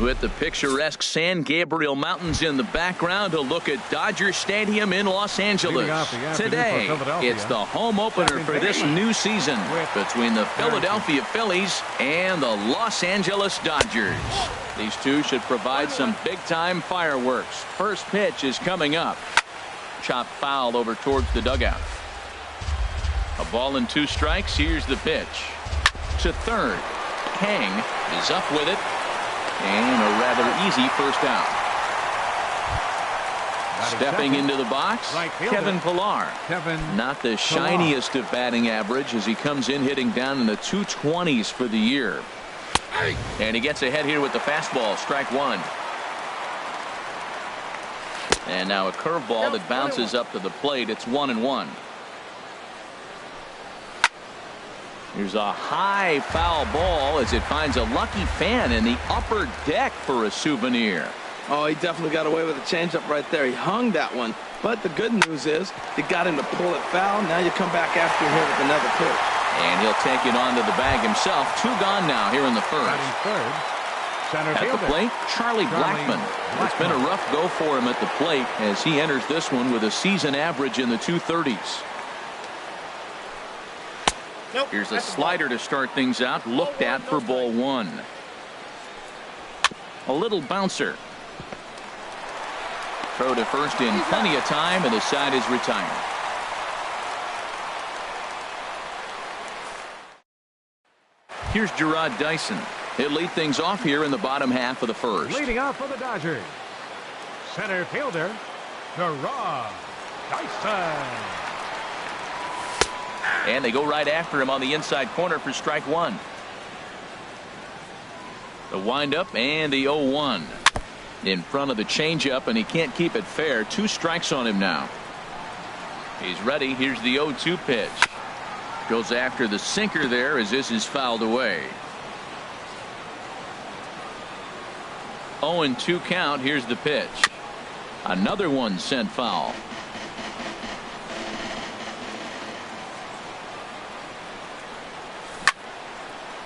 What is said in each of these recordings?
With the picturesque San Gabriel Mountains in the background, a look at Dodger Stadium in Los Angeles. Today, it's the home opener for this new season between the Philadelphia Phillies and the Los Angeles Dodgers. These two should provide some big-time fireworks. First pitch is coming up. Chopped foul over towards the dugout. A ball and 2 strikes. Here's the pitch. To third. Kang is up with it. And a rather easy first out. Stepping into the box, Kevin Pillar. Not the shiniest of batting average as he comes in hitting down in the 220s for the year. And he gets ahead here with the fastball, strike 1. And now a curveball that bounces up to the plate. It's 1-1. Here's a high foul ball as it finds a lucky fan in the upper deck for a souvenir. Oh, he definitely got away with a changeup right there. He hung that one. But the good news is you got him to pull it foul. Now you come back after here with another pitch. And he'll take it onto the bag himself. 2 gone now here in the first. At the plate, Charlie Blackmon. It's been a rough go for him at the plate as he enters this one with a season average in the 230s. Here's a slider to start things out. Looked at for ball 1. A little bouncer. Throw to first in plenty of time, and the side is retired. Here's Gerard Dyson. He'll lead things off here in the bottom half of the first. Leading off for the Dodgers, center fielder, Gerard Dyson. And they go right after him on the inside corner for strike 1. The windup and the 0-1. In front of the changeup, and he can't keep it fair. 2 strikes on him now. He's ready. Here's the 0-2 pitch. Goes after the sinker there as this is fouled away. 0-2 count. Here's the pitch. Another one sent foul.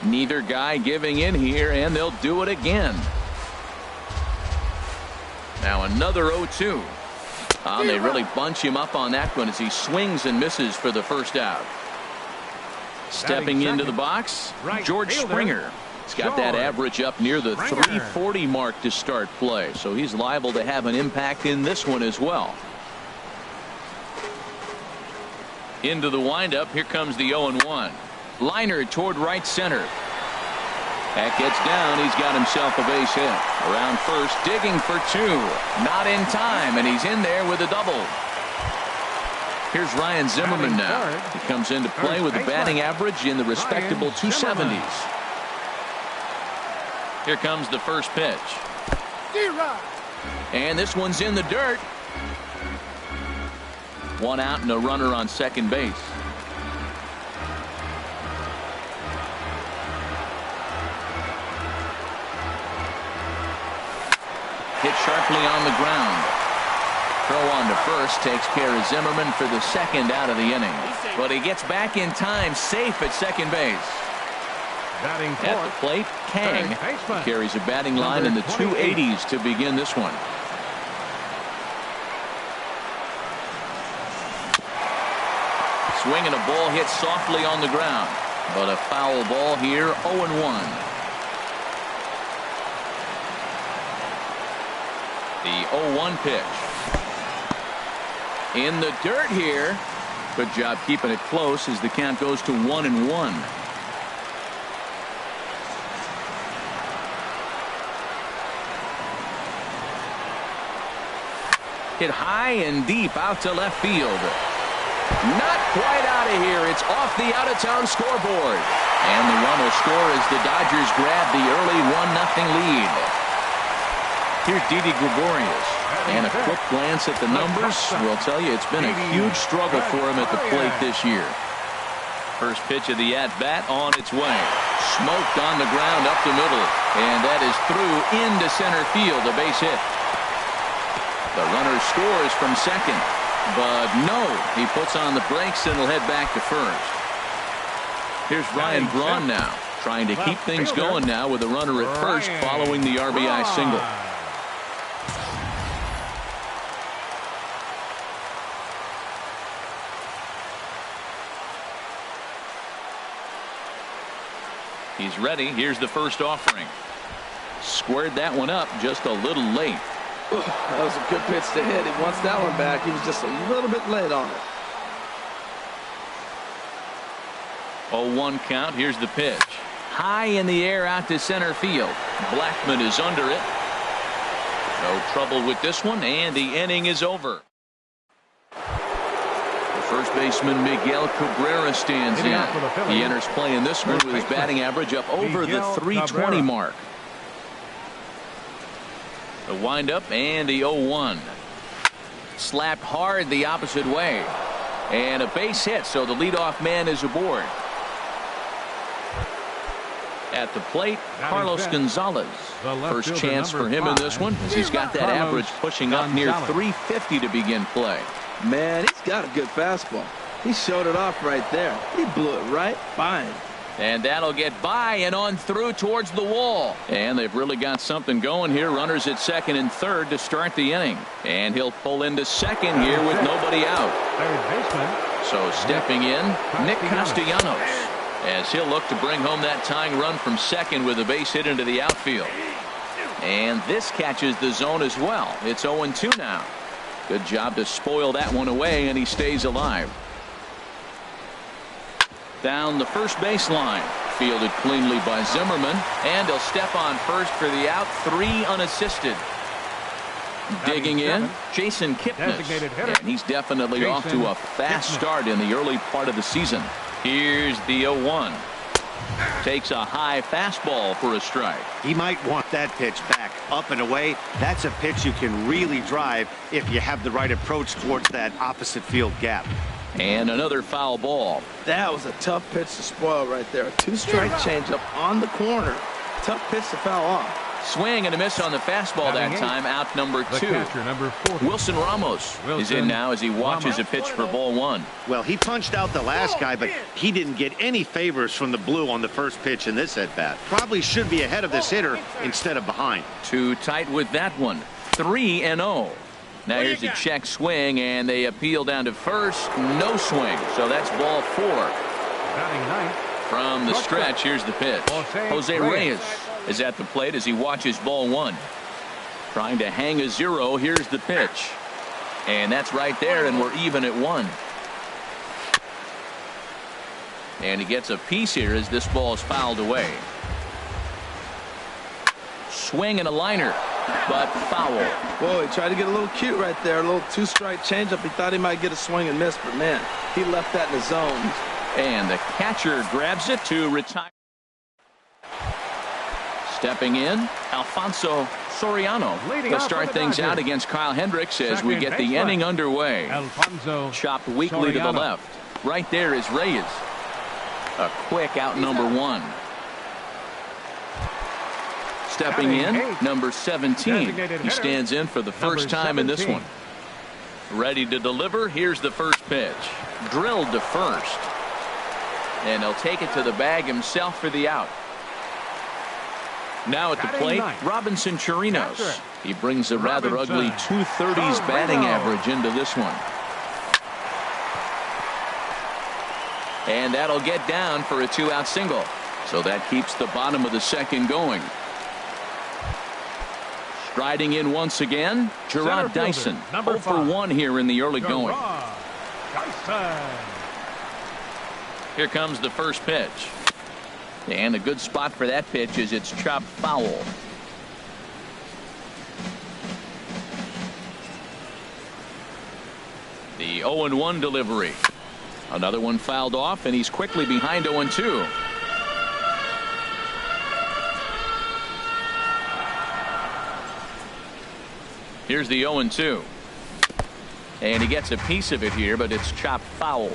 Neither guy giving in here, and they'll do it again. Now another 0-2. They really bunch him up on that one as he swings and misses for the first out. Stepping into the box, George Springer. He's got that average up near the 340 mark to start play, so he's liable to have an impact in this one as well. Into the windup, here comes the 0-1. Liner toward right center. That gets down. He's got himself a base hit. Around first, digging for 2. Not in time, and he's in there with a double. Here's Ryan Zimmerman now. He comes into play with a batting average in the respectable 270s. Here comes the first pitch. And this one's in the dirt. 1 out and a runner on second base. Hit sharply on the ground. Throw on to first takes care of Zimmerman for the second out of the inning. But he gets back in time, safe at second base. At the plate, Kang carries a batting line in the 280s to begin this one. Swinging a ball hit softly on the ground, but a foul ball here. 0-1. The 0-1 pitch. In the dirt here. Good job keeping it close as the count goes to 1-1. Hit high and deep out to left field. Not quite out of here. It's off the out-of-town scoreboard. And the run will score as the Dodgers grab the early 1-0 lead. Here's Didi Gregorius. And a quick glance at the numbers will tell you it's been a huge struggle for him at the plate this year. First pitch of the at-bat on its way. Smoked on the ground up the middle. And that is through into center field. A base hit. The runner scores from second. But no, he puts on the brakes and will head back to first. Here's Ryan Braun now. Trying to keep things going now with a runner at first following the RBI single. He's ready. Here's the first offering. Squared that one up just a little late. That was a good pitch to hit. He wants that one back. He was just a little bit late on it. 0-1 count. Here's the pitch. High in the air out to center field. Blackman is under it. No trouble with this one, and the inning is over. The first baseman Miguel Cabrera stands in. He enters play in this one with his batting average up over the 320 mark. The windup and the 0-1. Slapped hard the opposite way. And a base hit, so the leadoff man is aboard. At the plate, Carlos Gonzalez. First chance for him in this one, as he's got that average pushing up near 350 to begin play. Man, he's got a good fastball. He showed it off right there. He blew it right by him. And that'll get by and on through towards the wall. And they've really got something going here. Runners at second and third to start the inning. And he'll pull into second here with nobody out. So stepping in, Nick Castellanos, as he'll look to bring home that tying run from second with a base hit into the outfield. And this catches the zone as well. It's 0-2 now. Good job to spoil that one away, and he stays alive. Down the first baseline. Fielded cleanly by Zimmerman, and he'll step on first for the out. 3 unassisted. Digging in, Jason Kipnis, and he's definitely off to a fast start in the early part of the season. Here's the 0-1. Takes a high fastball for a strike. He might want that pitch back, up and away. That's a pitch you can really drive if you have the right approach towards that opposite field gap. And another foul ball. That was a tough pitch to spoil right there. A 2-strike changeup on the corner. Tough pitch to foul off. Swing and a miss on the fastball that time. Out number 2. Wilson Ramos is in now as he watches a pitch for ball 1. Well, he punched out the last guy, but he didn't get any favors from the blue on the first pitch in this at-bat. Probably should be ahead of this hitter instead of behind. Too tight with that one. 3-0. Now here's a check swing, and they appeal down to first. No swing, so that's ball 4. From the stretch, here's the pitch. Jose Reyes is at the plate as he watches ball 1. Trying to hang a 0. Here's the pitch. And that's right there, and we're even at 1. And he gets a piece here as this ball is fouled away. Swing and a liner, but foul. Whoa, he tried to get a little cute right there. A little 2-strike changeup. He thought he might get a swing and miss, but man, he left that in the zone. And the catcher grabs it to retire. Stepping in, Alfonso Soriano. He'll start things out against Kyle Hendricks as we get the inning underway. Chopped weakly to the left. Right there is Reyes. A quick out number 1. Stepping in, number 17. He stands in for the first time in this one. Ready to deliver. Here's the first pitch. Drilled to first. And he'll take it to the bag himself for the out. Now at the plate, Robinson Chirinos. He brings a rather ugly 230s batting average into this one. And that'll get down for a 2-out single. So that keeps the bottom of the second going. Striding in once again, Gerard Dyson. 0 for 1 here in the early going. Here comes the first pitch. And a good spot for that pitch is it's chopped foul. The 0-1 delivery. Another one fouled off, and he's quickly behind 0-2. Here's the 0-2. And he gets a piece of it here, but it's chopped foul.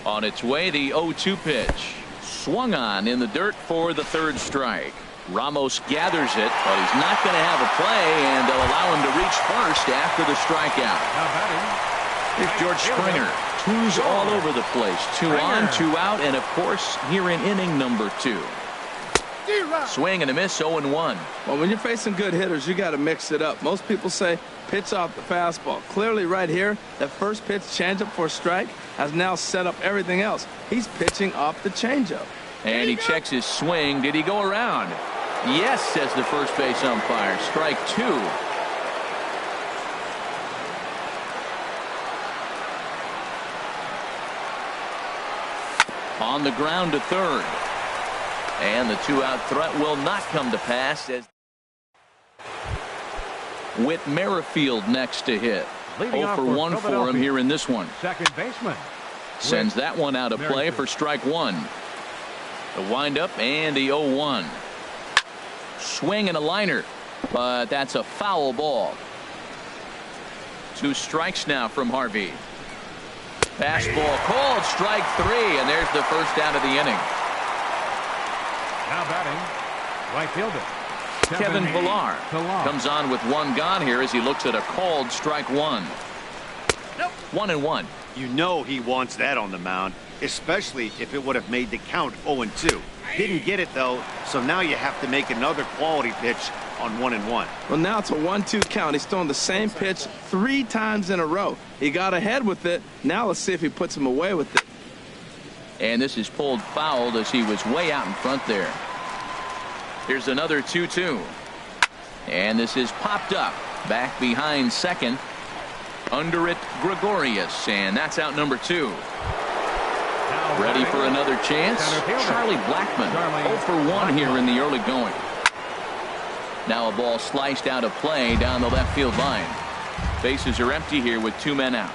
On its way, the 0-2 pitch. Swung on in the dirt for the third strike. Ramos gathers it, but he's not going to have a play, and they'll allow him to reach first after the strikeout. Here's George Springer. Twos all over the place. 2 on, 2 out, and of course, here in inning number 2. Swing and a miss, 0-1. Well, when you're facing good hitters, you got to mix it up. Most people say pitch off the fastball. Clearly right here, that first pitch changeup for a strike has now set up everything else. He's pitching off the changeup. And he checks his swing. Did he go around? Yes, says the first base umpire. Strike 2. On the ground to third. And the 2-out threat will not come to pass as Whit Merrifield next to hit. 0 for 1 for him here in this one. Second baseman. Sends that one out of play for strike 1. The windup and the 0-1. Swing and a liner, but that's a foul ball. 2 strikes now from Harvey. Fastball called, strike 3, and there's the first out of the inning. Now batting, right fielder Kevin Villar comes on with 1 gone here as he looks at a called strike 1. 1-1. You know he wants that on the mound, especially if it would have made the count 0-2. Didn't get it though, so now you have to make another quality pitch on 1-1. Well, now it's a 1-2 count. He's throwing the same pitch 3 times in a row. He got ahead with it. Now let's see if he puts him away with it. And this is pulled fouled as he was way out in front there. Here's another 2-2. And this is popped up back behind second. Under it, Gregorius, and that's out number 2. Ready for another chance. Charlie Blackmon, 0 for 1 here in the early going. Now a ball sliced out of play down the left field line. Bases are empty here with 2 men out.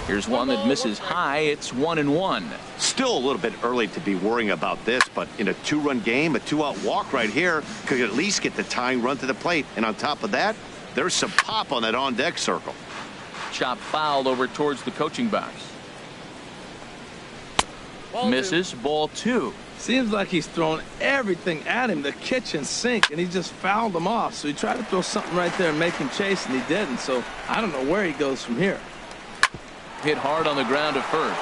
Here's one that misses high. It's 1-1. Still a little bit early to be worrying about this, but in a 2-run game, a 2-out walk right here could at least get the tying run to the plate. And on top of that, there's some pop on that on-deck circle. Chop foul over towards the coaching box. Misses, ball 2. Seems like he's thrown everything at him, the kitchen sink, and he just fouled him off. So he tried to throw something right there and make him chase, and he didn't. So I don't know where he goes from here. Hit hard on the ground to first.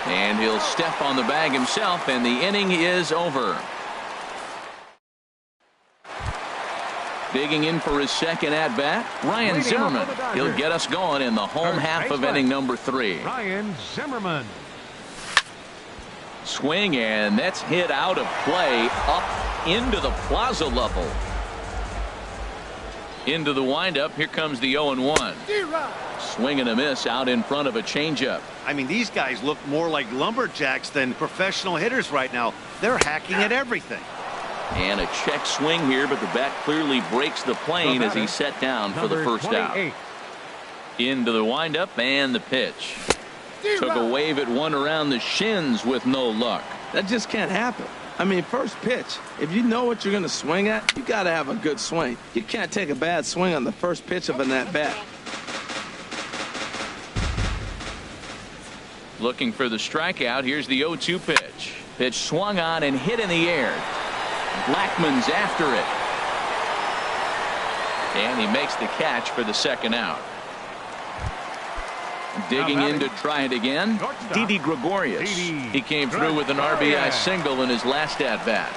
And he'll step on the bag himself, and the inning is over. Digging in for his second at-bat, Ryan Zimmerman. He'll get us going in the home half of inning number 3. Ryan Zimmerman. Swing, and that's hit out of play up into the plaza level. Into the windup. Here comes the 0-1. Swing and a miss out in front of a changeup. I mean, these guys look more like lumberjacks than professional hitters right now. They're hacking at everything. And a check swing here, but the bat clearly breaks the plane as he's set down for the first out. Into the windup and the pitch. Took a wave at one around the shins with no luck. That just can't happen. I mean, first pitch, if you know what you're going to swing at, you got to have a good swing. You can't take a bad swing on the first pitch of an at-bat. Looking for the strikeout. Here's the 0-2 pitch. Pitch swung on and hit in the air. Blackman's after it. And he makes the catch for the second out. Digging in to try it again, Didi Gregorius. He came through with an RBI single in his last at-bat.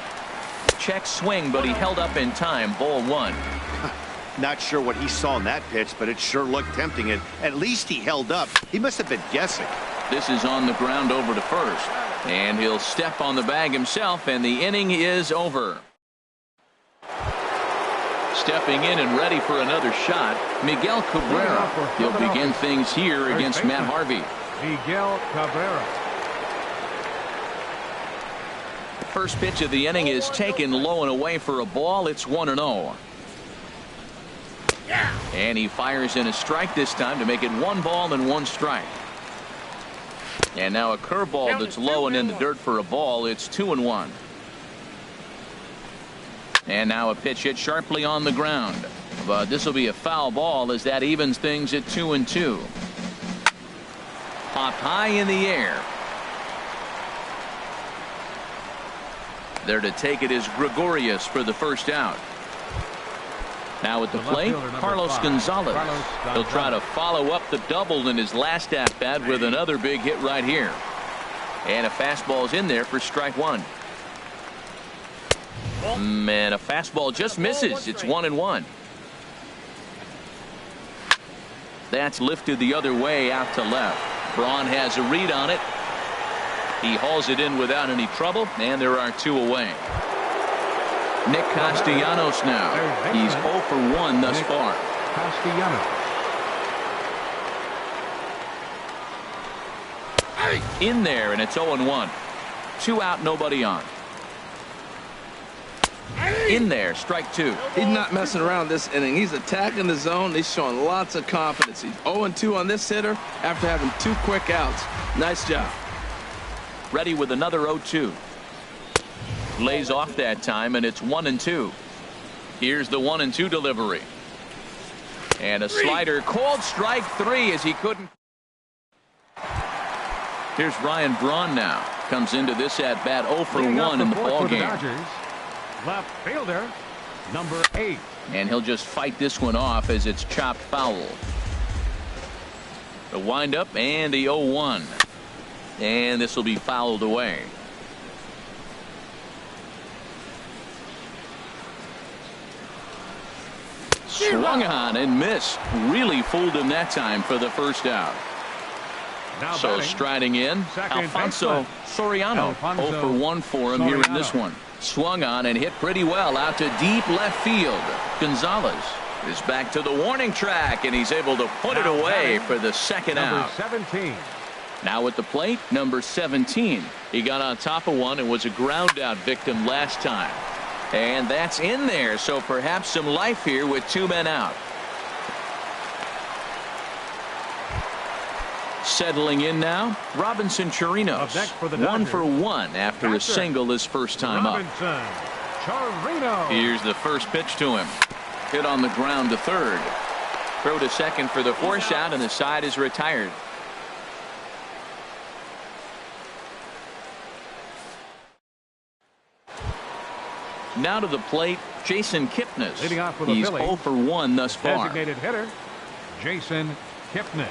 Check swing, but he held up in time. Ball 1. Not sure what he saw in that pitch, but it sure looked tempting. And at least he held up. He must have been guessing. This is on the ground over to first. And he'll step on the bag himself, and the inning is over. Stepping in and ready for another shot, Miguel Cabrera. He'll begin things here against Matt Harvey. Miguel Cabrera. First pitch of the inning is taken low and away for a ball. It's 1-0. And he fires in a strike this time to make it 1 ball and 1 strike. And now a curveball that's low and in the dirt for a ball. It's 2-1. And now a pitch hit sharply on the ground. But this will be a foul ball as that evens things at 2-2. Popped high in the air. There to take it is Gregorius for the first out. Now at the plate, Carlos Gonzalez. He'll try to follow up the double in his last at-bat with another big hit right here. And a fastball's in there for strike one. And a fastball just misses. It's 1-1. That's lifted the other way out to left. Braun has a read on it. He hauls it in without any trouble, and there are two away. Nick Castellanos now. He's 0 for 1 thus far. Castellanos. In there, and it's 0-1. 2 out, nobody on. In there, strike 2. He's not messing around this inning. He's attacking the zone. He's showing lots of confidence. He's 0-2 on this hitter after having 2 quick outs. Nice job. Ready with another 0-2. Lays off that time, and it's 1-2. Here's the 1-2 delivery. And a slider called strike 3 as he couldn't. Here's Ryan Braun now. Comes into this at bat 0 for 1 in the ball game. Left fielder, number 8. And he'll just fight this one off as it's chopped foul. The windup and the 0-1. And this will be fouled away. Swung on and missed. Really fooled him that time for the first out. Now so batting, striding in, Alfonso Soriano. 0 for 1 for him here in this one. Swung on and hit pretty well out to deep left field. Gonzalez is back to the warning track, and he's able to put it away for the second out. 17. Now at the plate, number 17. He got on top of one and was a ground out victim last time. And that's in there, so perhaps some life here with 2 men out. Settling in now, Robinson Chirinos. 1 for 1 after a single his first time up. Here's the first pitch to him. Hit on the ground to third. Throw to second for the force out, and the side is retired. Now to the plate, Jason Kipnis. Leading off with He's 0 for 1 thus far. Designated hitter, Jason Kipnis.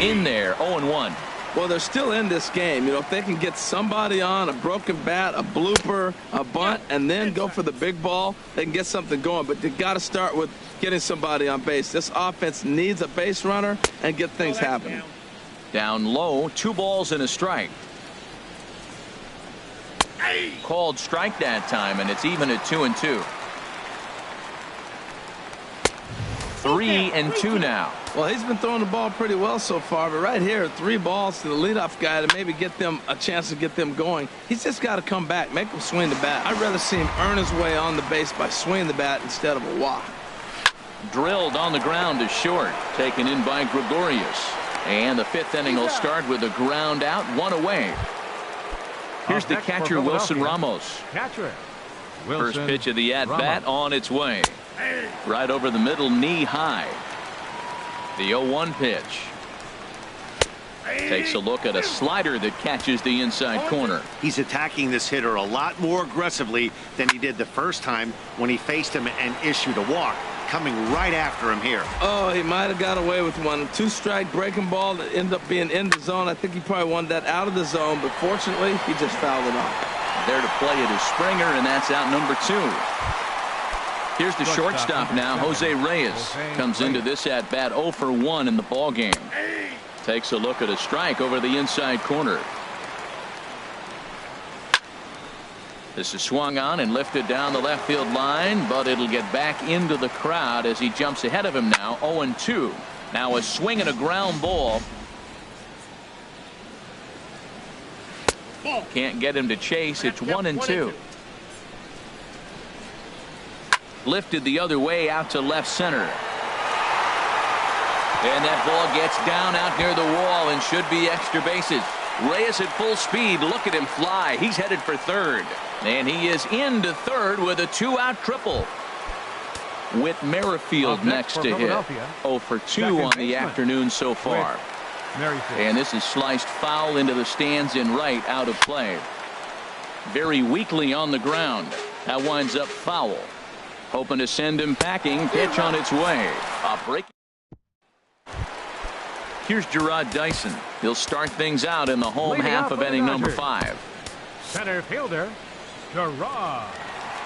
In there, 0-1. Well, they're still in this game. You know, if they can get somebody on, a broken bat, a blooper, a bunt, and then go for the big ball, they can get something going. But they got to start with getting somebody on base. This offense needs a base runner and get things happening. Down low, 2 balls and a strike. Called strike that time, and it's even at 2-2. 3-2 now. Well, he's been throwing the ball pretty well so far, but right here, 3 balls to the leadoff guy to maybe get them a chance to get them going. He's just got to come back, make him swing the bat. I'd rather see him earn his way on the base by swinging the bat instead of a walk. Drilled on the ground to short, taken in by Gregorius. And the 5th inning will start with a ground out, 1 away. Here's the catcher, Wilson Ramos. First pitch of the at-bat on its way. Right over the middle, knee high. The 0-1 pitch. Takes a look at a slider that catches the inside corner. He's attacking this hitter a lot more aggressively than he did the first time when he faced him and issued a walk. Coming right after him here. Oh, he might have got away with one. 2-strike breaking ball that ended up being in the zone. I think he probably wanted that out of the zone, but fortunately, he just fouled it off. There to play it is Springer, and that's out number 2. Here's the shortstop now, Jose Reyes. Comes into this at-bat 0 for 1 in the ball game. Takes a look at a strike over the inside corner. This is swung on and lifted down the left field line, but it'll get back into the crowd as he jumps ahead of him now, 0-2. Now a swing and a ground ball. Can't get him to chase. It's 1-2. Lifted the other way out to left center. And that ball gets down out near the wall and should be extra bases. Reyes at full speed. Look at him fly. He's headed for third. And he is into third with a 2-out triple. With Merrifield next to hit. 0 for 2 on the afternoon so far. And this is sliced foul into the stands in right, out of play. very weakly on the ground. That winds up foul. Hoping to send him packing. Pitch on its way. A break. Here's Gerard Dyson. He'll start things out in the home Leading half off of for the inning number Dodgers. 5. Center fielder, Gerard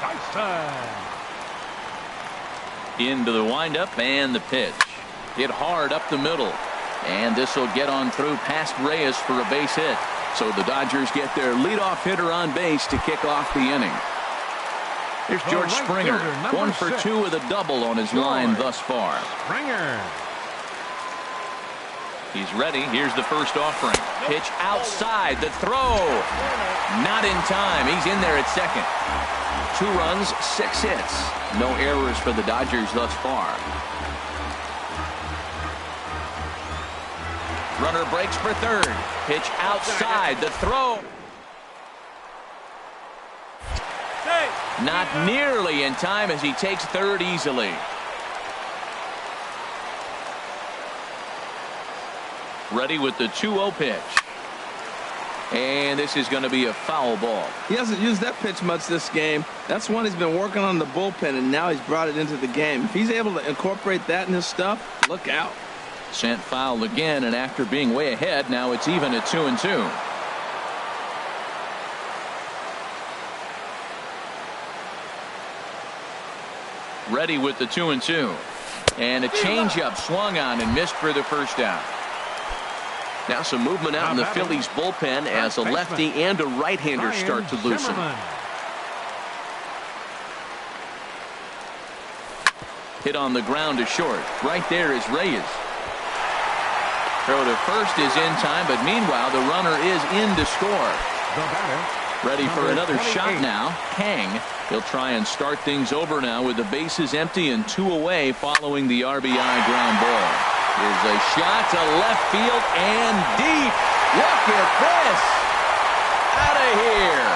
Dyson. Into the windup and the pitch. Hit hard up the middle. And this will get on through past Reyes for a base hit. So the Dodgers get their leadoff hitter on base to kick off the inning. Here's George right Springer. fielder, number 1 for 6. 2 with a double on his line thus far. Springer. He's ready. Here's the first offering. Pitch outside. The throw. Not in time. He's in there at second. 2 runs, 6 hits. No errors for the Dodgers thus far. Runner breaks for third. Pitch outside. The throw. Not nearly in time as he takes third easily. Ready with the 2-0 pitch. And this is going to be a foul ball. He hasn't used that pitch much this game. That's one he's been working on the bullpen, and now he's brought it into the game. If he's able to incorporate that in his stuff, look out. Sent foul again, and after being way ahead, now it's even at 2-2. Ready with the 2-2. And a changeup swung on and missed for the first out. Now some movement out in the Phillies bullpen as a lefty and a right-hander start to loosen. Hit on the ground to short. Right there is Reyes. Throw to first is in time, but meanwhile the runner is in to score. Ready for another shot now. Kang. He'll try and start things over now with the bases empty and 2 away following the RBI ground ball. Here's a shot to left field and deep. Look at this. Out of here.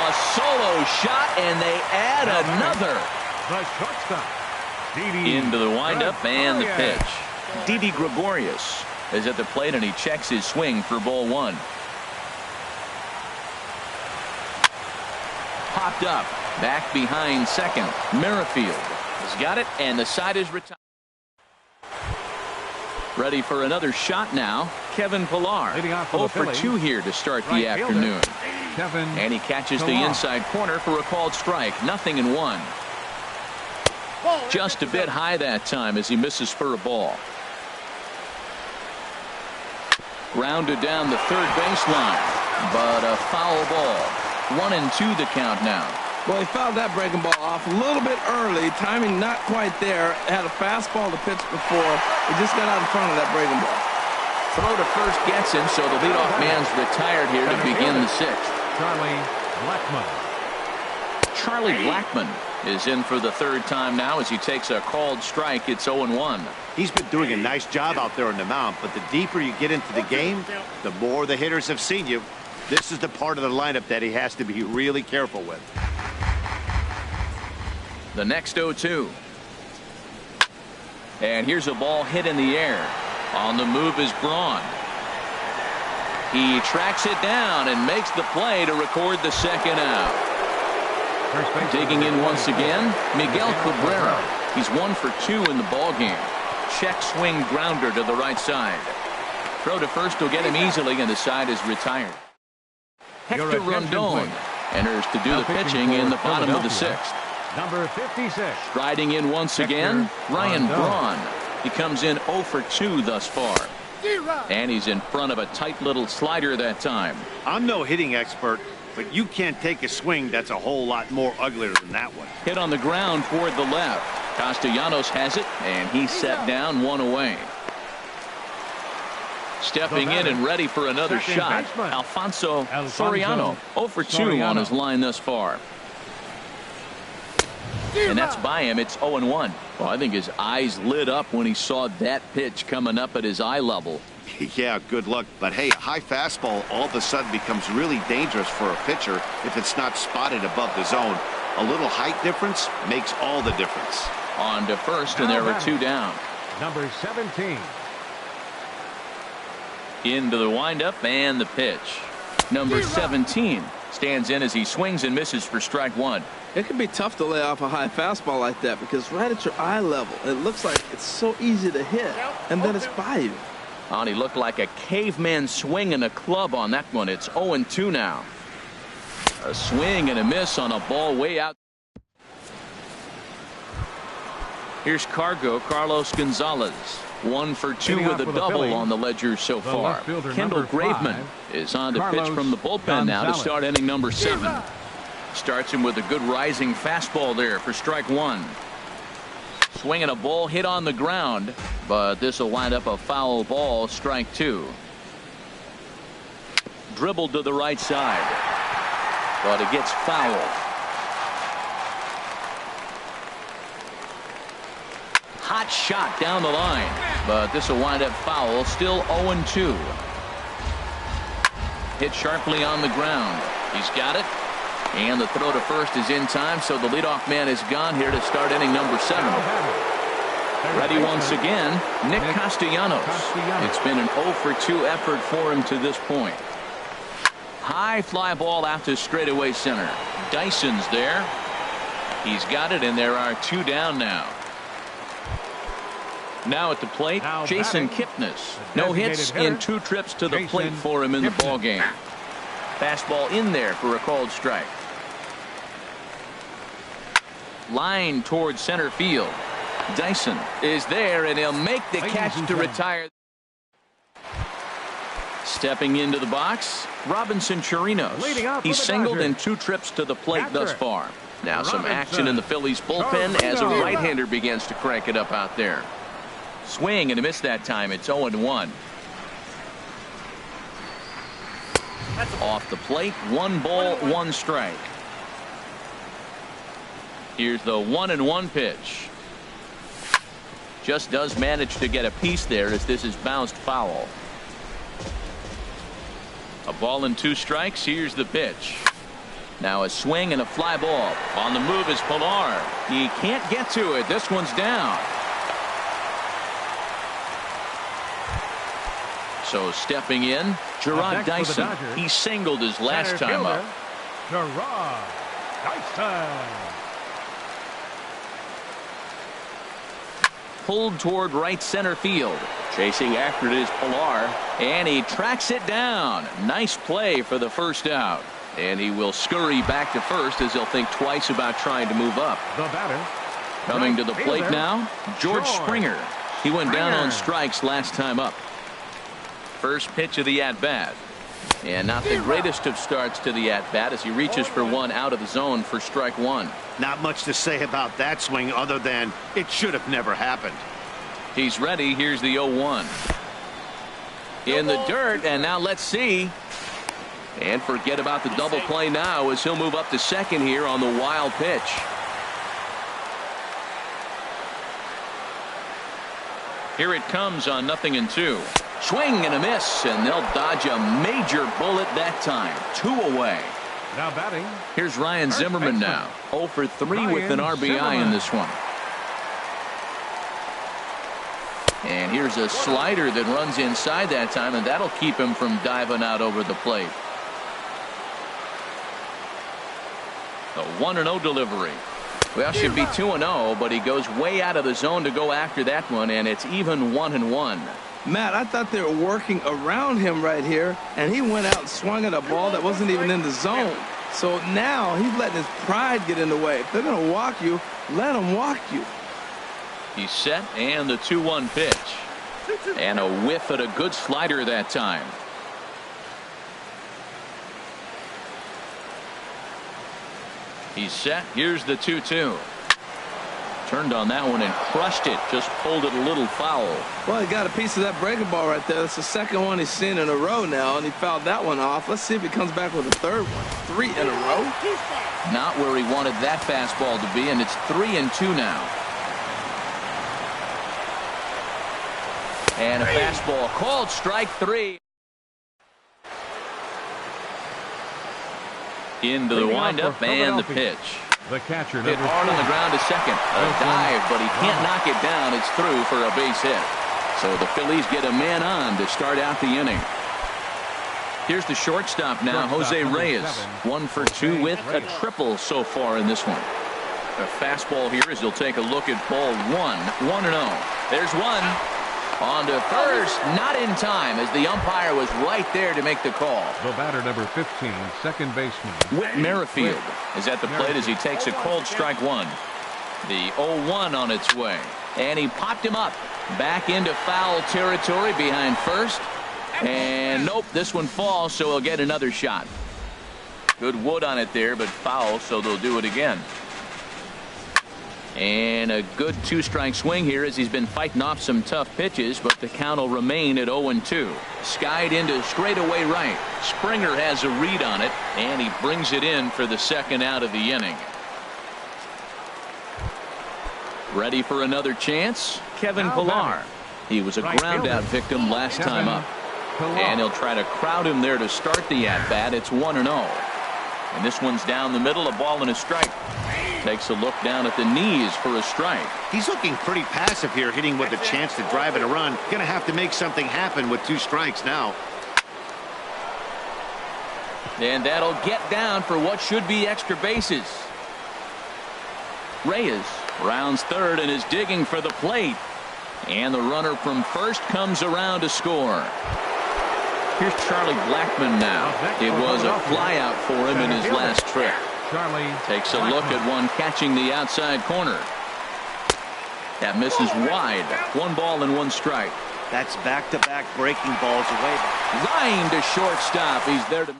A solo shot, and they add another. The shortstop, Didi Into the windup and the Gregorius. pitch. Didi Gregorius is at the plate, and he checks his swing for ball 1. Popped up. Back behind second. Merrifield has got it, and the side is retired. Ready for another shot now. Kevin Pillar. Leading off for 0 the for Phillies. 2 here to start Right the fielder, afternoon. Kevin And he catches the Pillar. inside corner for a called strike. 0-1. Just a bit high that time as he misses for a ball. Grounded down the third baseline, but a foul ball. 1-2 the count now. Well, he fouled that breaking ball off a little bit early. Timing not quite there. Had a fastball to pitch before. He just got out in front of that breaking ball. Throw to first gets him, so the leadoff man's retired here to begin the 6th. Charlie Blackmon. Charlie Blackmon is in for the 3rd time now as he takes a called strike. It's 0-1. He's been doing a nice job out there on the mound, but the deeper you get into the game, the more the hitters have seen you. This is the part of the lineup that he has to be really careful with. The next 0-2. And here's a ball hit in the air. On the move is Braun. He tracks it down and makes the play to record the 2nd out. Digging in once again, Miguel Cabrera. He's 1 for 2 in the ballgame. Check swing grounder to the right side. Throw to first will get him easily, and the side is retired. Hector Rondon enters to do the pitching in the bottom of the 6th. Number 56. Striding in once again, Ryan Braun. He comes in 0 for 2 thus far. And he's in front of a tight little slider that time. I'm no hitting expert, but you can't take a swing that's a whole lot more uglier than that one. Hit on the ground toward the left. Castellanos has it, and he's set down 1 away. Stepping in and ready for another shot, Alfonso Soriano. 0 for 2 on his line thus far. And that's by him. It's 0-1. Well, I think his eyes lit up when he saw that pitch coming up at his eye level. Yeah, good luck. But hey, a high fastball all of a sudden becomes really dangerous for a pitcher if it's not spotted above the zone. A little height difference makes all the difference. On to first, and there are 2 down. Number 17. Into the windup and the pitch. Number 17 Stands in as he swings and misses for strike one. It can be tough to lay off a high fastball like that because right at your eye level, it looks like it's so easy to hit, and then it's by you. And he looked like a caveman swinging a club on that one. It's 0-2 now. A swing and a miss on a ball way out. Here's Carlos Gonzalez. 1 for 2 with a double on the ledger so far. Kendall Graveman is on to pitch from the bullpen now to start inning number 7. Starts him with a good rising fastball there for strike one. Swinging a ball hit on the ground, but this will wind up a foul ball, strike 2. Dribbled to the right side, but it gets fouled. Hot shot down the line, but this will wind up foul. Still 0-2. Hit sharply on the ground. He's got it. And the throw to first is in time, so the leadoff man is gone here to start inning number 7. Ready once again, Nick Castellanos. It's been an 0 for 2 effort for him to this point. High fly ball out to straightaway center. Dyson's there. He's got it, and there are 2 down now. Now at the plate, Jason Kipnis. No hits in 2 trips to the plate for him in the ballgame. Fastball in there for a called strike. Line towards center field. Dyson is there, and he'll make the catch to retire. Stepping into the box, Robinson Chirinos. He's singled in 2 trips to the plate thus far. Now some action in the Phillies bullpen as a right-hander begins to crank it up out there. Swing and a miss that time. It's 0-1. Off the plate, 1 ball, 1 strike. Here's the 1-1 pitch. Just does manage to get a piece there as this is bounced foul. A ball and 2 strikes. Here's the pitch. Now a swing and a fly ball. On the move is Pilar. He can't get to it. This one's down. So stepping in, Gerard Dyson. He singled his last time up. Gerard Dyson. Pulled toward right center field. Chasing after it is Pilar, and he tracks it down. Nice play for the first out. And he will scurry back to first as he'll think twice about trying to move up. The batter. Coming to the plate now, George Springer. He went down on strikes last time up. First pitch of the at-bat. And not the greatest of starts to the at-bat as he reaches for one out of the zone for strike 1. Not much to say about that swing other than it should have never happened. He's ready. Here's the 0-1. In the dirt, and now let's see. And forget about the double play now as he'll move up to second here on the wild pitch. Here it comes on 0-2. Swing and a miss, and they'll dodge a major bullet that time. 2 away. Now batting. Here's Ryan Zimmerman now. 0 for 3 with an RBI in this one. And here's a slider that runs inside that time, and that'll keep him from diving out over the plate. A 1-0 delivery. Well, should be 2-0, but he goes way out of the zone to go after that one, and it's even 1-1. Matt, I thought they were working around him right here, and he went out and swung at a ball that wasn't even in the zone. So now he's letting his pride get in the way. If they're going to walk you, let them walk you. He's set, and the 2-1 pitch. And a whiff at a good slider that time. He's set. Here's the 2-2. Turned on that one and crushed it. Just pulled it a little foul. Well, he got a piece of that breaking ball right there. That's the second one he's seen in a row now, and he fouled that one off. Let's see if he comes back with a third one. 3 in a row. Not where he wanted that fastball to be, and it's 3-2 now. And a fastball called strike 3. Into the windup and the pitch. The catcher Hit hard on the ground to second. A dive, but he can't knock it down. It's through for a base hit. So the Phillies get a man on to start out the inning. Here's the shortstop now, Jose Reyes. 1 for 2 with a triple so far in this one. A fastball here as he'll take a look at ball 1-0. There's one. On to first, not in time as the umpire was right there to make the call. The batter, number 15, second baseman Whit Merrifield is at the plate as he takes a called strike one. The 0-1 on its way. And he popped him up. Back into foul territory behind first. And nope, this one falls, so he'll get another shot. Good wood on it there, but foul, so they'll do it again. And a good 2-strike swing here as he's been fighting off some tough pitches, but the count will remain at 0-2. Skied into straightaway right. Springer has a read on it, and he brings it in for the second out of the inning. Ready for another chance? Kevin Pillar. He was a ground-out victim last time up. And he'll try to crowd him there to start the at-bat. It's 1-0. And this one's down the middle, a ball and a strike. Takes a look down at the knees for a strike. He's looking pretty passive here, hitting with a chance to drive in a run. Gonna have to make something happen with 2 strikes now. And that'll get down for what should be extra bases. Reyes rounds third and is digging for the plate. And the runner from first comes around to score. Here's Charlie Blackmon now. It was a flyout for him in his last trip. Takes a look at one catching the outside corner. That misses wide. 1 ball and 1 strike. That's back-to-back breaking balls away. Line to shortstop. He's there to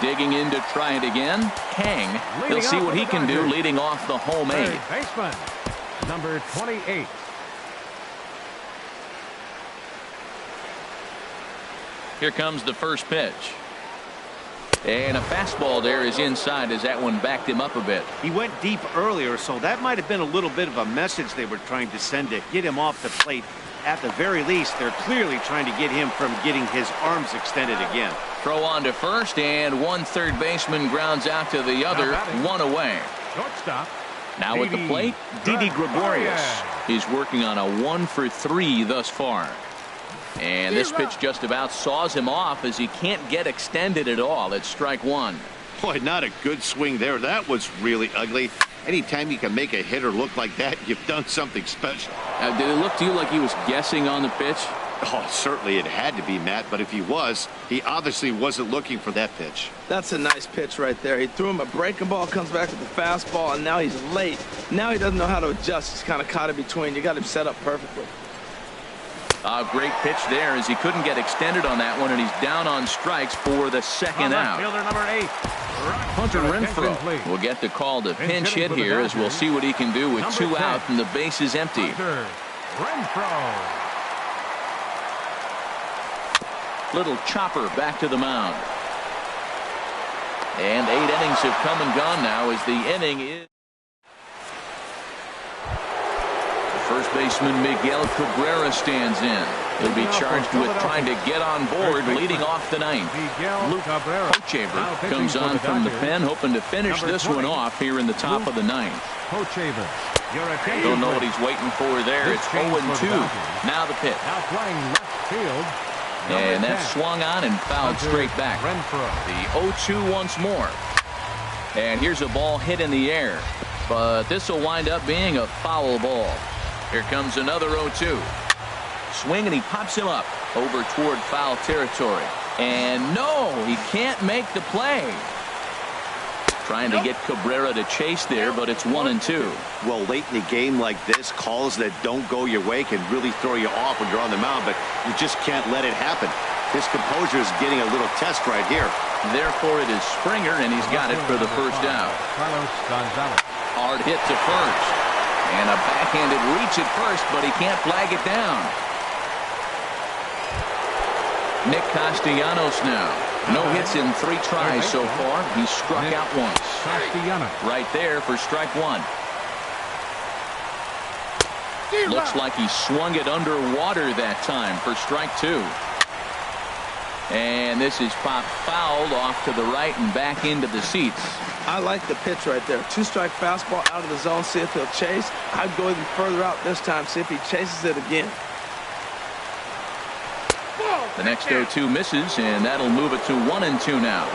digging in to try it again. Kang. He'll see what he can do leading off the home 8. Baseman, number 28. Here comes the first pitch. And a fastball there is inside as that one backed him up a bit. He went deep earlier, so that might have been a little bit of a message they were trying to send to get him off the plate. At the very least, they're clearly trying to get him from getting his arms extended again. Throw on to first, and one third baseman grounds out to the other. 1 away. Shortstop. Now at the plate, Didi Gregorius. He's working on a 1 for 3 thus far. And this pitch just about saws him off as he can't get extended at all. It's strike 1. Boy, not a good swing there. That was really ugly. Anytime you can make a hitter look like that, you've done something special. Did it look to you like he was guessing on the pitch? Oh, certainly it had to be, Matt, but if he was, he obviously wasn't looking for that pitch. That's a nice pitch right there. He threw him a breaking ball, comes back with the fastball, and now he's late. Now he doesn't know how to adjust. He's kind of caught in between. You got him set up perfectly. A great pitch there as he couldn't get extended on that one, and he's down on strikes for the second out. Fielder number 8. Hunter Renfroe will get the call to pinch hit here as we'll see what he can do with 2 out and the base is empty. Hunter Renfroe. Little chopper back to the mound. And 8 innings have come and gone now as the inning is. First baseman Miguel Cabrera stands in. He'll be charged with trying to get on board leading off the 9th. Luke Hochevar comes on from the pen, hoping to finish this one off here in the top of the 9th. Don't know what he's waiting for there. It's 0-2. Now the pitch. Now playing left field. And that's swung on and fouled straight back. The 0-2 once more. And here's a ball hit in the air. But this will wind up being a foul ball. Here comes another 0-2. Swing and he pops him up over toward foul territory. And no, he can't make the play. Trying to get Cabrera to chase there, but it's 1-2. Well, late in the game like this, calls that don't go your way can really throw you off when you're on the mound, but you just can't let it happen. His composure is getting a little test right here. Therefore, it is Springer, and he's got it for the first out. Hard hit to first. And a backhanded reach at first, but he can't flag it down. Nick Castellanos now. No hits in 3 tries so far. He struck out once. Right there for strike 1. Looks like he swung it underwater that time for strike 2. And this is popped fouled off to the right and back into the seats. I like the pitch right there. 2-strike fastball out of the zone. See if he'll chase. I'd go even further out this time. See if he chases it again. The next 0-2 misses, and that'll move it to 1-2 now.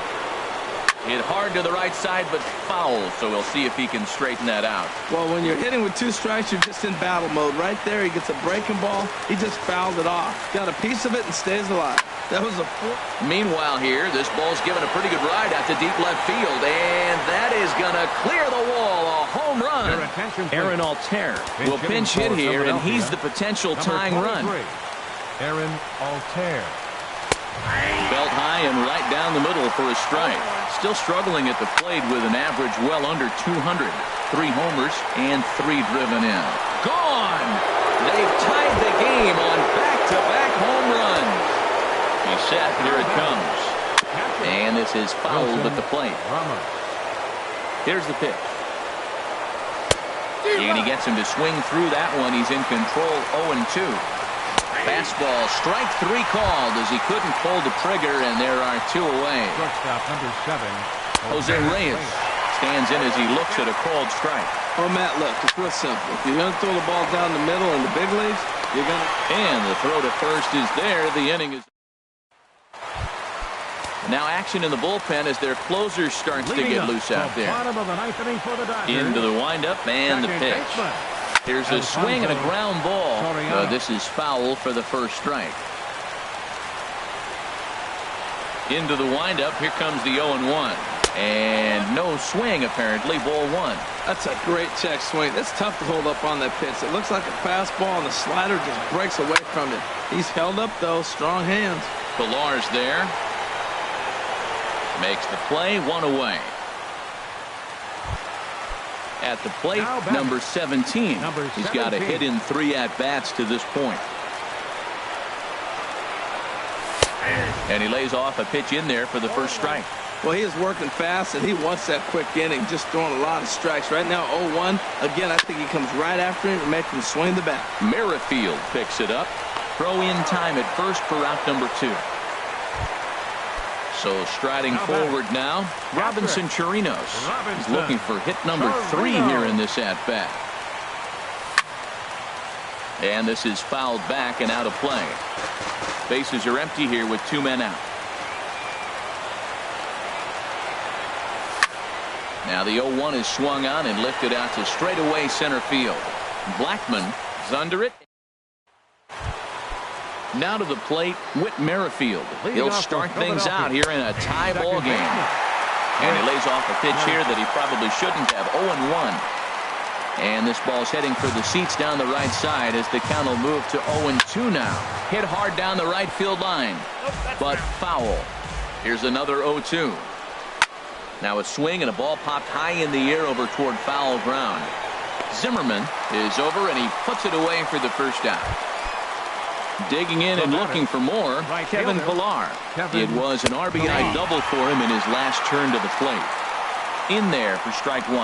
Hit hard to the right side, but foul, so we'll see if he can straighten that out. Well, when you're hitting with 2 strikes, you're just in battle mode. Right there, he gets a breaking ball. He just fouled it off. Got a piece of it and stays alive. That was a 4. Meanwhile here, this ball's given a pretty good ride out to deep left field, and that is going to clear the wall. A home run. Aaron Altair will pinch hit here, and he's the potential tying run. Aaron Altair. Belt high and right down the middle for a strike. Still struggling at the plate with an average well under 200. 3 homers and 3 driven in. Gone! They've tied the game on back-to-back home runs. He's set. Here it comes. And this is fouled at the plate. Here's the pitch. And he gets him to swing through that one. He's in control. 0-2. Fastball, strike 3 called as he couldn't pull the trigger, and there are 2 away. Shortstop number 7. Jose Reyes stands in as he looks at a called strike. Oh, Matt, look, it's real simple. If you're going to throw the ball down the middle in the big leagues, you're going to... And the throw to first is there. The inning is... Now action in the bullpen as their closer starts to get loose out there. Bottom of the 9th inning for the Dodgers. Into the windup and the pitch. Here's a swing and a ground ball. This is foul for the first strike. Into the windup. Here comes the 0-1. And no swing, apparently. Ball 1. That's a great check swing. It's tough to hold up on that pitch. It looks like a fastball, and the slider just breaks away from it. He's held up, though. Strong hands. Pilar's there. Makes the play. 1 away. At the plate, number 17. He's got a hit in 3 at-bats to this point. And he lays off a pitch in there for the first strike. Well, he is working fast, and he wants that quick inning, just throwing a lot of strikes. Right now, 0-1. Again, I think he comes right after him and makes him swing the bat. Merrifield picks it up. Throw in time at first for out number 2. So striding forward now, Robinson Chirinos. He's looking for hit number 3 here in this at-bat. And this is fouled back and out of play. Bases are empty here with 2 men out. Now the 0-1 is swung on and lifted out to straightaway center field. Blackman is under it. Now to the plate, Whit Merrifield. He'll start things out here in a tie ball game. And he lays off a pitch here that he probably shouldn't have. 0-1. And this ball's heading for the seats down the right side as the count will move to 0-2 now. Hit hard down the right field line, but foul. Here's another 0-2. Now a swing and a ball popped high in the air over toward foul ground. Zimmerman is over and he puts it away for the first out. Digging in and looking for more, Kevin Pillar. It was an RBI double for him in his last turn to the plate. In there for strike 1.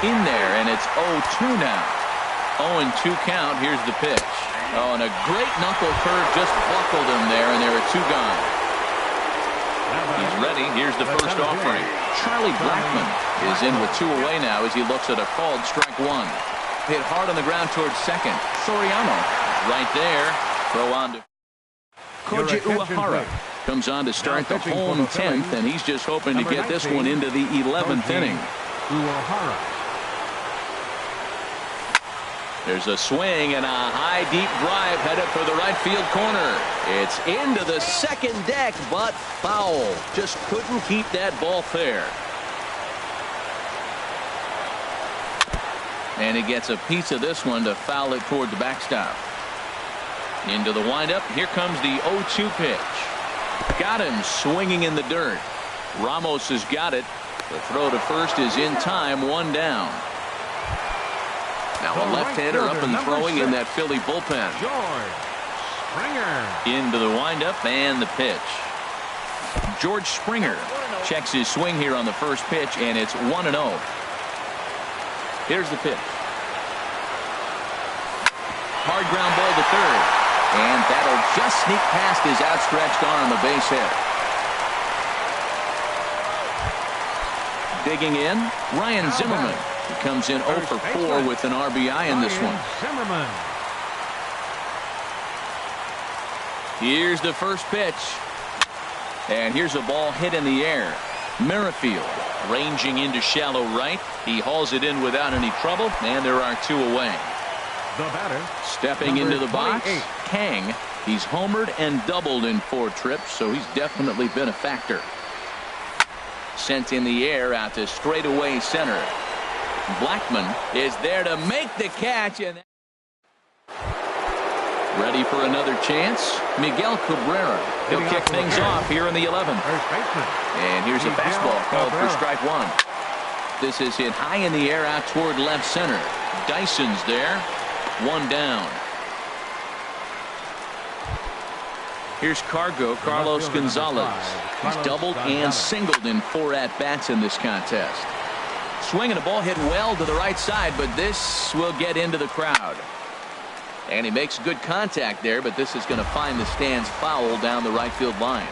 In there, and it's 0-2 now. 0-2 count. Here's the pitch. Oh, and a great knuckle curve just buckled him there, and there are 2 gone. He's ready. Here's the first offering. Charlie Blackman is in with 2 away now as he looks at a called strike 1. Hit hard on the ground towards second. Soriano right there. Throw on to Koji Uehara. Comes on to start the home 10th, and he's just hoping to get this one into the 11th inning. There's a swing and a high, deep drive headed for the right field corner. It's into the second deck, but foul. Just couldn't keep that ball fair. And he gets a piece of this one to foul it toward the backstop. Into the windup. Here comes the 0-2 pitch. Got him swinging in the dirt. Ramos has got it. The throw to first is in time. 1 down. Now a left-hander up and throwing in that Philly bullpen. George Springer. Into the windup and the pitch. George Springer checks his swing here on the first pitch, and it's 1-0. Here's the pitch. Hard ground ball to third. And that'll just sneak past his outstretched arm, a base hit. Digging in, Ryan Zimmerman. He comes in 0 for 4 with an RBI in this one. Zimmerman. Here's the first pitch. And here's a ball hit in the air. Merrifield ranging into shallow right. He hauls it in without any trouble, and there are 2 away. The batter, Stepping into the box, 28. Kang. He's homered and doubled in 4 trips, so he's definitely been a factor. Sent in the air out to straightaway center. Blackman is there to make the catch, and ready for another chance. Miguel Cabrera. He'll kick things off here in the 11th. First baseman. And here's a fastball called for strike 1. This is hit high in the air out toward left center. Dyson's there. 1 down. Here's Carlos Gonzalez. He's doubled and singled in 4 at-bats in this contest. Swinging a ball hit well to the right side, but this will get into the crowd. And he makes good contact there, but this is going to find the stands foul down the right field line.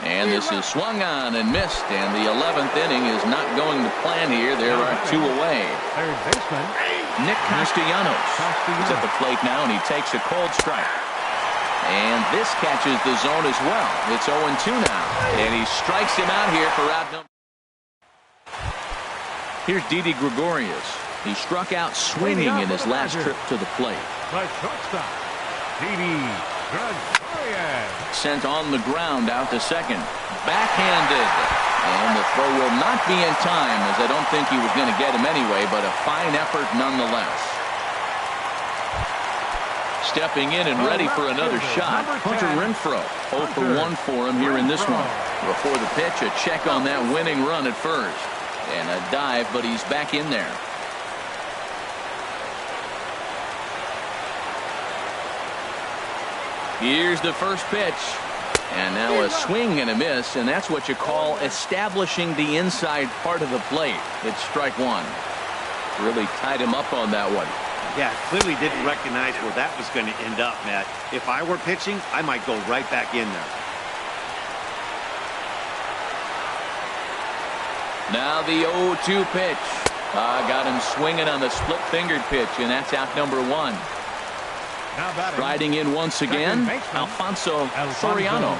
And this is swung on and missed, and the 11th inning is not going to plan here. There are 2 away. Third baseman, Nick Castellanos is at the plate now, and he takes a cold strike. And this catches the zone as well. It's 0-2 now, and he strikes him out here for out number. Here's Didi Gregorius. He struck out swinging in his last trip to the plate. the shortstop, Didi Gregorius. Sent on the ground out to second. Backhanded. And the throw will not be in time, as I don't think he was going to get him anyway, but a fine effort nonetheless. Stepping in and ready for another shot, Hunter Renfroe. 0 for 1 for him here in this one. Before the pitch, a check on that winning run at first. And a dive, but he's back in there. Here's the first pitch. And now a swing and a miss, and that's what you call establishing the inside part of the plate. It's strike 1. Really tied him up on that one. Yeah, clearly didn't recognize where that was going to end up, Matt. If I were pitching, I might go right back in there. Now the 0-2 pitch. Got him swinging on the split-fingered pitch, and that's out number 1. Now batting, Riding in once again, Alfonso Soriano.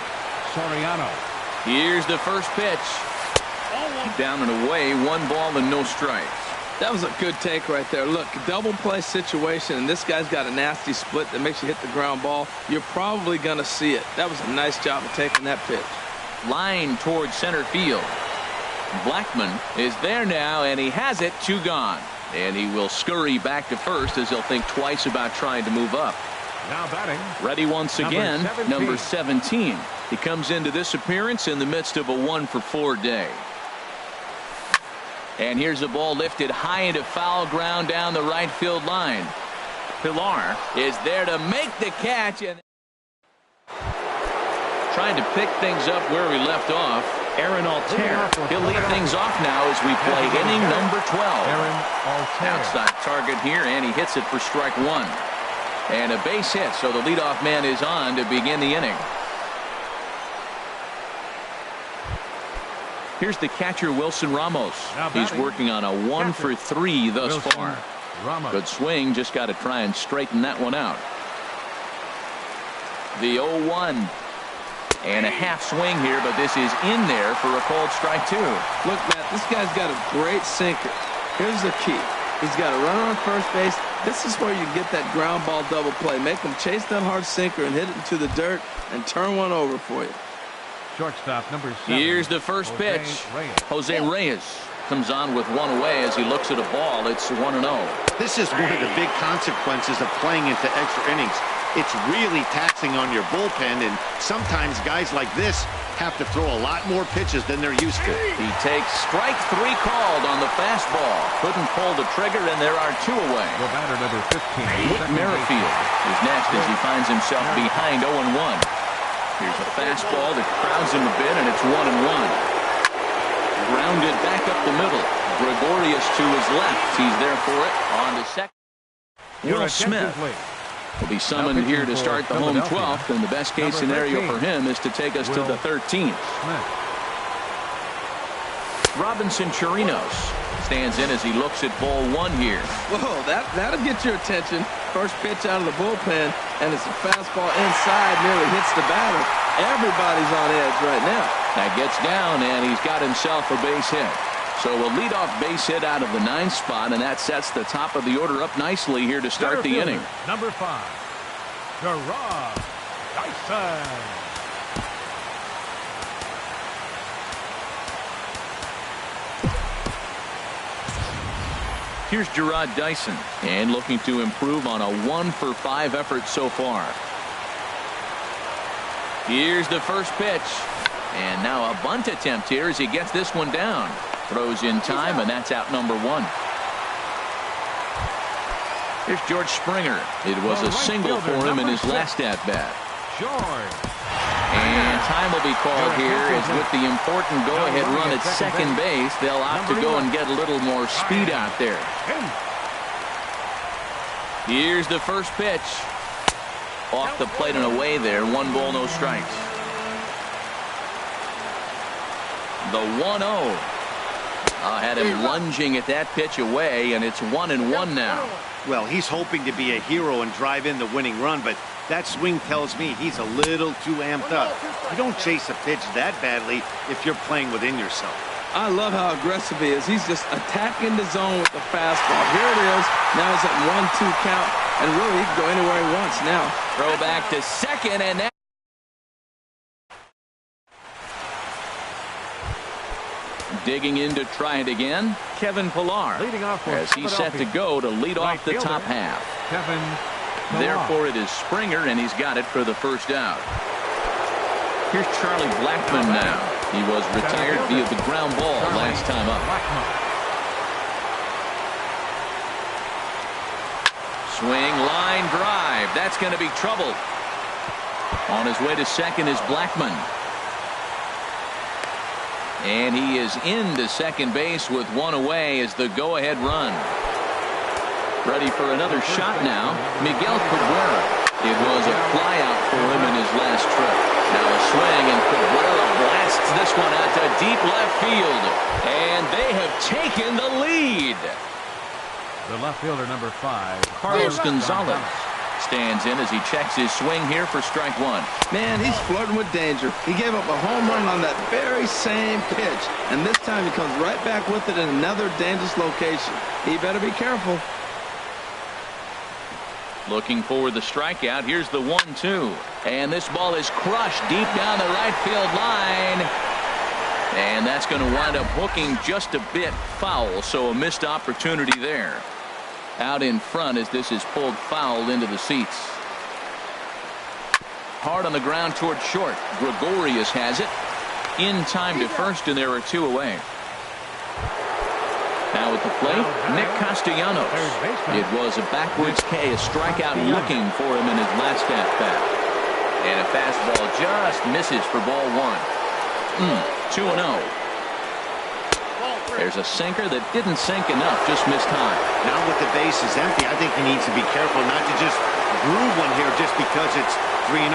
Here's the first pitch. Down and away, 1 ball and no strikes. That was a good take right there. Look, double play situation, and this guy's got a nasty split that makes you hit the ground ball. You're probably going to see it. That was a nice job of taking that pitch. Line towards center field. Blackman is there now, and he has it. 2 gone. And he will scurry back to first as he'll think twice about trying to move up. now batting, Ready once again, Number 17. number 17. He comes into this appearance in the midst of a 1-for-4 day. And here's a ball lifted high into foul ground down the right field line. Pilar is there to make the catch, and trying to pick things up where we left off. Aaron Altair. He'll lead things off now as we play inning number 12. Outside target here, and he hits it for strike 1. And a base hit, so the leadoff man is on to begin the inning. Here's the catcher, Wilson Ramos. He's working on a 1-for-3 thus far. Good swing, just got to try and straighten that one out. The 0-1. And a half swing here, but this is in there for a called strike 2. Look, Matt, this guy's got a great sinker. Here's the key. He's got a runner on first base. This is where you get that ground ball double play. Make him chase that hard sinker and hit it into the dirt and turn one over for you. Shortstop number 7. Here's the first pitch. Jose Reyes comes on with 1 away as he looks at a ball. It's 1-0. This is one of the big consequences of playing into extra innings. It's really taxing on your bullpen, and sometimes guys like this have to throw a lot more pitches than they're used to. He takes strike 3 called on the fastball. Couldn't pull the trigger, and there are 2 away. The batter number 15. Whit Merrifield is next as he finds himself behind 0-1. Here's a fastball that crowds him a bit, and it's 1-1. Grounded back up the middle. Gregorius to his left. He's there for it on the second. Will Smith will be summoned here to start the home 12th, and the best case scenario for him is to take us to the 13th. Robinson Chirinos Stands in as he looks at ball one here. Whoa, that'll get your attention. First pitch out of the bullpen, and it's a fastball inside, nearly hits the batter. Everybody's on edge right now. That gets down, and he's got himself a base hit. So a leadoff base hit out of the 9th spot, and that sets the top of the order up nicely here to start the inning. Number 5, Gerard Dyson. Here's Gerard Dyson, and looking to improve on a 1-for-5 effort so far. Here's the first pitch. And now a bunt attempt here as he gets this one down. Throws in time, and that's out number 1. Here's George Springer. It was a single for him in his last at-bat. And time will be called here as with the important go-ahead run at second base, they'll opt to go and get a little more speed out there. Here's the first pitch. Off the plate and away there. 1 ball, no strikes. The 1-0. Had him lunging at that pitch away, and it's 1-1 now. Well, he's hoping to be a hero and drive in the winning run, but that swing tells me he's a little too amped up. You don't chase a pitch that badly if you're playing within yourself. I love how aggressive he is. He's just attacking the zone with the fastball. Here it is. Now it's at 1-2 count, and really he can go anywhere he wants now. Throw back to second, and that. Digging in to try it again, Kevin Pillar, as he's set to go to lead off the top half. Therefore, it is Springer, and he's got it for the first out. Here's Charlie Blackmon now. He was retired via the ground ball last time up. Swing, line drive. That's going to be trouble. On his way to second is Blackmon. And he is into second base with 1 away as the go-ahead run. Ready for another shot now, Miguel Cabrera. It was a flyout for him in his last trip. Now a swing, and Cabrera blasts this one out to deep left field. And they have taken the lead. The left fielder, number 5, Carlos Gonzalez stands in as he checks his swing here for strike 1. Man, he's flirting with danger. He gave up a home run on that very same pitch, and this time he comes right back with it in another dangerous location. He better be careful. Looking for the strikeout. Here's the 1-2. And this ball is crushed deep down the right field line. And that's going to wind up hooking just a bit foul, so a missed opportunity there. Out in front as this is pulled foul into the seats. Hard on the ground toward short. Gregorius has it. In time to first, and there are 2 away. Now at the plate, Nick Castellanos. It was a backwards K, a strikeout looking for him in his last at-bat. And a fastball just misses for ball 1. 2-0. There's a sinker that didn't sink enough, just missed high. Now with the base is empty, I think he needs to be careful not to just groove one here just because it's 3-0.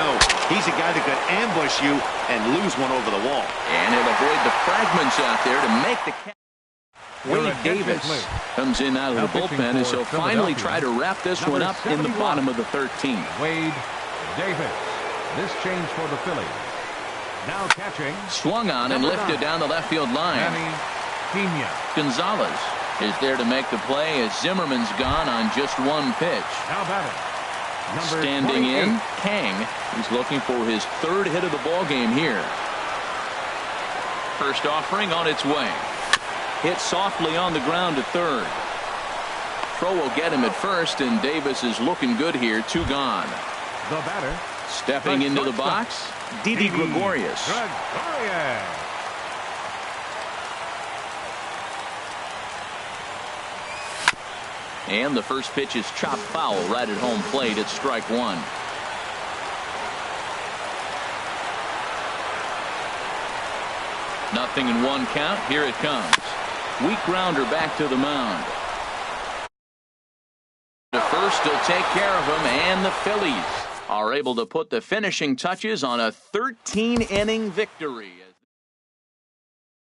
He's a guy that could ambush you and lose one over the wall. And he'll avoid the fragments out there to make the catch. Wade Davis comes in out of the bullpen as he'll finally try to wrap this one up in the bottom of the 13th. Wade Davis. This change for the Phillies. Now catching. Swung on and lifted down the left field line. Gonzalez is there to make the play as Zimmerman's gone on just 1 pitch. Now batting. Standing in, Kang. He's looking for his 3rd hit of the ball game here. First offering on its way. Hit softly on the ground to third. Throw will get him at first, and Davis is looking good here. 2 gone. The batter. Stepping into the box, Didi Gregorius. And the first pitch is chopped foul right at home plate. It's strike 1. Nothing in 1 count. Here it comes. Weak grounder back to the mound. The first will take care of him, and the Phillies are able to put the finishing touches on a 13-inning victory.